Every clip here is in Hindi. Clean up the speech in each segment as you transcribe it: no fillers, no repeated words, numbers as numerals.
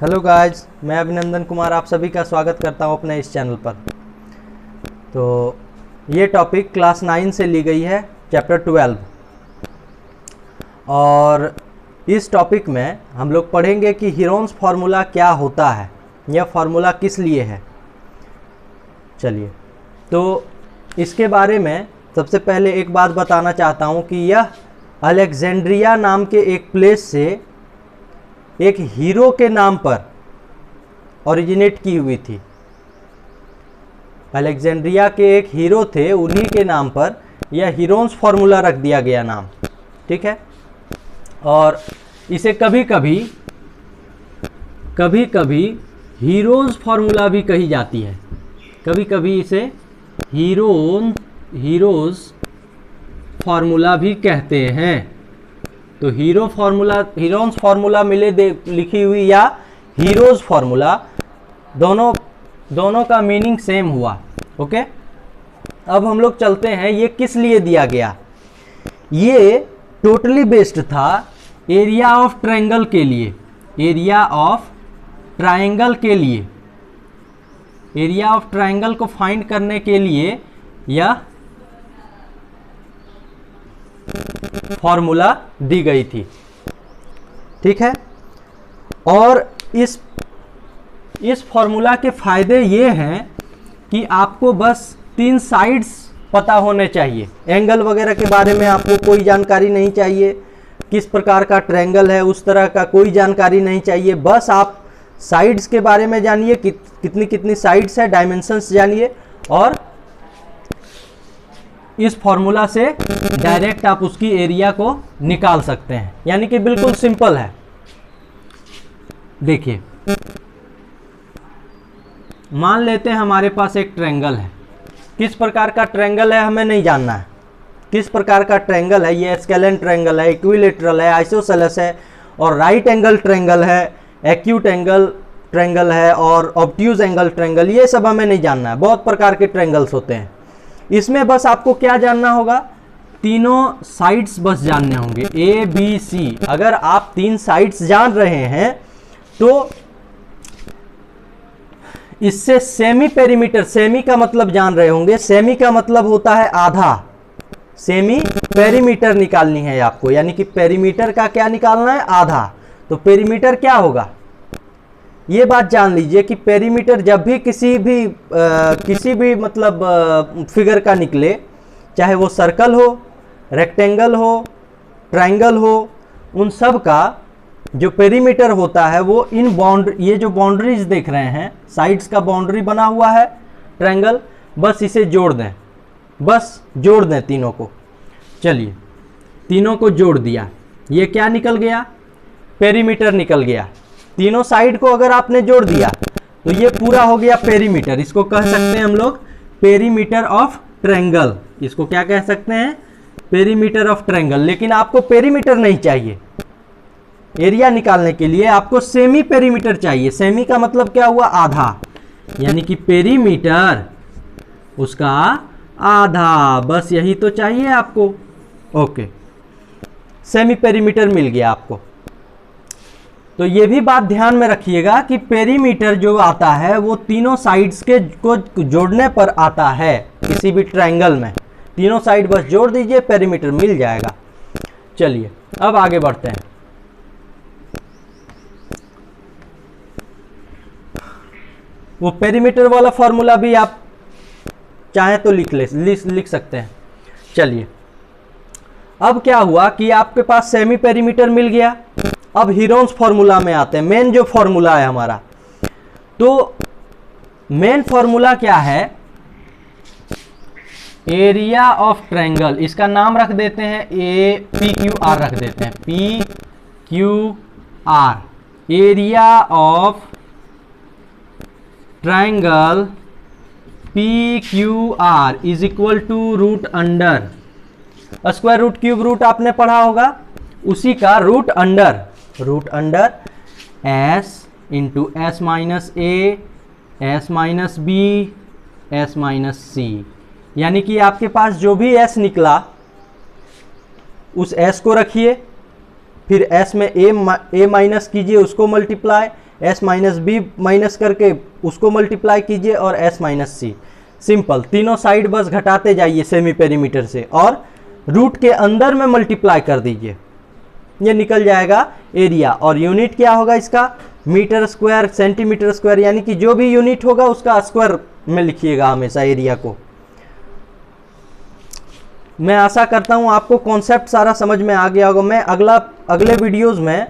हेलो गाइस, मैं अभिनंदन कुमार आप सभी का स्वागत करता हूं अपने इस चैनल पर। तो ये टॉपिक क्लास 9 से ली गई है, चैप्टर 12। और इस टॉपिक में हम लोग पढ़ेंगे कि हीरोन्स फार्मूला क्या होता है, यह फार्मूला किस लिए है। चलिए, तो इसके बारे में सबसे पहले एक बात बताना चाहता हूं कि यह अलेक्जेंड्रिया नाम के एक प्लेस से एक हीरो के नाम पर ओरिजिनेट की हुई थी। अलेक्जेंड्रिया के एक हीरो थे, उन्हीं के नाम पर यह हीरोन्स फार्मूला रख दिया गया नाम, ठीक है। और इसे कभी कभी हीरोज फार्मूला भी कही जाती है। कभी कभी इसे हीरोज फार्मूला भी कहते हैं। तो हीरोन्स फार्मूला लिखी हुई या हीरोज फार्मूला, दोनों का मीनिंग सेम हुआ। ओके, अब हम लोग चलते हैं ये किस लिए दिया गया। ये टोटली बेस्ड था एरिया ऑफ ट्रायंगल के लिए। एरिया ऑफ ट्रायंगल को फाइंड करने के लिए यह फॉर्मूला दी गई थी, ठीक है। और इस फॉर्मूला के फायदे ये हैं कि आपको बस 3 साइड्स पता होने चाहिए। एंगल वगैरह के बारे में आपको कोई जानकारी नहीं चाहिए, किस प्रकार का ट्रायंगल है उस तरह का कोई जानकारी नहीं चाहिए। बस आप साइड्स के बारे में जानिए, कितनी कितनी साइड्स है, डायमेंशंस जानिए, और इस फॉर्मूला से डायरेक्ट आप उसकी एरिया को निकाल सकते हैं। यानी कि बिल्कुल सिंपल है। देखिए, मान लेते हैं हमारे पास एक ट्रायंगल है। किस प्रकार का ट्रायंगल है हमें नहीं जानना है, किस प्रकार का ट्रायंगल है। ये स्केलेन ट्रायंगल है, इक्विलेटरल है, आइसोसेलेस है, और राइट एंगल ट्रायंगल है, एक्यूट एंगल ट्रायंगल है, और ऑब्ट्यूज एंगल ट्रायंगल। ये सब हमें नहीं जानना है। बहुत प्रकार के ट्रायंगल्स होते हैं। इसमें बस आपको क्या जानना होगा, तीनों साइड्स बस जानने होंगे, ए बी सी। अगर आप 3 साइड्स जान रहे हैं तो इससे सेमी पेरीमीटर, सेमी का मतलब जान रहे होंगे। सेमी का मतलब होता है आधा। सेमी पेरीमीटर निकालनी है आपको, यानी कि पेरीमीटर का क्या निकालना है, आधा। तो पेरीमीटर क्या होगा, ये बात जान लीजिए कि पेरीमीटर जब भी किसी भी मतलब फिगर का निकले, चाहे वो सर्कल हो, रेक्टेंगल हो, ट्रायंगल हो, उन सब का जो पेरीमीटर होता है वो ये जो बाउंड्रीज देख रहे हैं, साइड्स का बाउंड्री बना हुआ है ट्रायंगल, बस इसे जोड़ दें, बस जोड़ दें तीनों को। चलिए, तीनों को जोड़ दिया, ये क्या निकल गया, पेरीमीटर निकल गया। तीनों साइड को अगर आपने जोड़ दिया तो ये पूरा हो गया पेरीमीटर। इसको कह सकते हैं हम लोग पेरीमीटर ऑफ ट्रायंगल। इसको क्या कह सकते हैं, पेरीमीटर ऑफ ट्रायंगल। लेकिन आपको पेरीमीटर नहीं चाहिए, एरिया निकालने के लिए आपको सेमी पेरीमीटर चाहिए। सेमी का मतलब क्या हुआ, आधा, यानी कि पेरीमीटर उसका आधा, बस यही तो चाहिए आपको। ओके, सेमी पेरीमीटर मिल गया आपको। तो ये भी बात ध्यान में रखिएगा कि पेरीमीटर जो आता है वो तीनों साइड्स के को जोड़ने पर आता है। किसी भी ट्रायंगल में तीनों साइड बस जोड़ दीजिए, पेरीमीटर मिल जाएगा। चलिए, अब आगे बढ़ते हैं। वो पेरीमीटर वाला फॉर्मूला भी आप चाहें तो लिख सकते हैं। चलिए, अब क्या हुआ कि आपके पास सेमी पेरीमीटर मिल गया। अब हीरोन्स फार्मूला में आते हैं, मेन जो फार्मूला है हमारा। तो मेन फार्मूला क्या है, एरिया ऑफ ट्रायंगल। इसका नाम रख देते हैं PQR रख देते हैं, PQR, area of triangle PQR is equal to root under, square root, cube root आपने पढ़ा होगा, उसी का root under S into S minus A, S minus B, S minus C। यानी कि आपके पास जो भी S निकला उस S को रखिए, फिर S में A माइनस कीजिए, उसको मल्टीप्लाई, s माइनस बी माइनस करके उसको मल्टीप्लाई कीजिए और s माइनस सी। सिंपल, तीनों साइड बस घटाते जाइए सेमी पेरीमीटर से और रूट के अंदर में मल्टीप्लाई कर दीजिए, ये निकल जाएगा एरिया। और यूनिट क्या होगा इसका, मीटर स्क्वायर, सेंटीमीटर स्क्वायर, यानी कि जो भी यूनिट होगा उसका स्क्वायर में लिखिएगा हमेशा एरिया को। मैं आशा करता हूं आपको कॉन्सेप्ट सारा समझ में आ गया होगा। मैं अगले वीडियोस में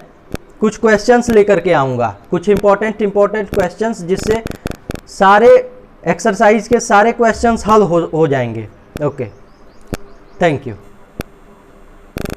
कुछ क्वेश्चंस लेकर के आऊँगा, कुछ इंपॉर्टेंट क्वेश्चंस, जिससे सारे एक्सरसाइज के सारे क्वेश्चंस हल हो जाएंगे। Okay, thank you.